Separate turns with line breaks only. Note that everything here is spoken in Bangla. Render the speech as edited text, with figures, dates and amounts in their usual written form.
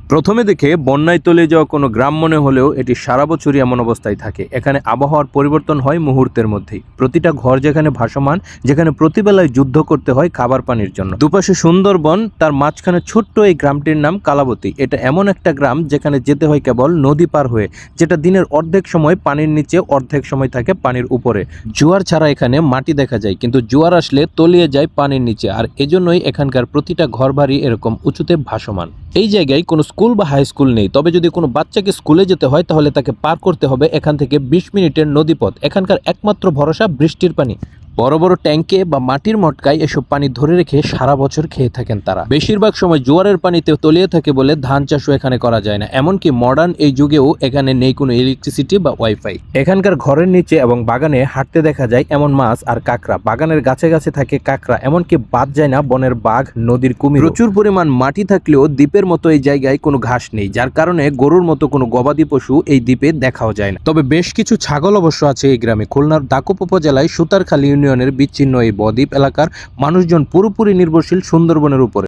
প্রথমে দেখে বন্যায় তলিয়ে যাওয়া কোনো গ্রাম মনে হলেও এটি সারা বছরই এমন অবস্থায় থাকে। এখানে আবহাওয়ার পরিবর্তন হয় মুহূর্তের মধ্যেই। প্রতিটা ঘর যেখানে ভাসমান, যেখানে প্রতিবেলায় যুদ্ধ করতে হয় খাবার পানির জন্য। দুপাশে সুন্দরবন, তার মাঝখানে ছোট্ট এই গ্রামটির নাম কালাবতী। এটা এমন একটা গ্রাম যেখানে যেতে হয় কেবল নদী পার হয়ে, যেটা দিনের অর্ধেক সময় পানির নিচে, অর্ধেক সময় থাকে পানির উপরে। জোয়ার ছাড়া এখানে মাটি দেখা যায়, কিন্তু জোয়ার আসলে তলিয়ে যায় পানির নিচে, আর এজন্যই এখানকার প্রতিটা ঘরবাড়ি এরকম উঁচুতে ভাসমান। এই জায়গায় কোনো স্কুল বা হাই স্কুল নেই, তবে যদি কোনো বাচ্চাকে স্কুলে যেতে হয় তাহলে তাকে পার করতে হবে এখান থেকে 20 মিনিটের নদীপথ। এখানকার একমাত্র ভরসা বৃষ্টির পানি। বড় বড় ট্যাঙ্কে বা মাটির মটকায় এসব পানি ধরে রেখে সারা বছর খেয়ে থাকেন তারা। বেশিরভাগ সময় জোয়ারের পানিতে তলিয়ে থাকে বলে ধান চাষও এখানে করা যায় না। এমনকি মডার্ন এই যুগেও এখানে নেই কোনো ইলেকট্রিসিটি বা ওয়াইফাই। এখানকার ঘরের নিচে এবং বাগানে হাঁটতে দেখা যায় এমন মাছ আর কাঁকড়া। বাগানের গাছে গাছে থাকে কাঁকড়া, এমনকি বাদ যায় না বনের বাঘ, নদীর কুমির। প্রচুর পরিমাণ মাটি থাকলেও দ্বীপের মতো এই জায়গায় কোনো ঘাস নেই, যার কারণে গরুর মতো কোনো গবাদি পশু এই দ্বীপে দেখাও যায় না। তবে বেশ কিছু ছাগল অবশ্য আছে এই গ্রামে। খুলনার দাকুপ উপজেলায় সুতারখালী ইউনিয়নের বিচ্ছিন্ন এই বদ্বীপ এলাকার মানুষজন পুরোপুরি নির্ভরশীল সুন্দরবনের উপরে।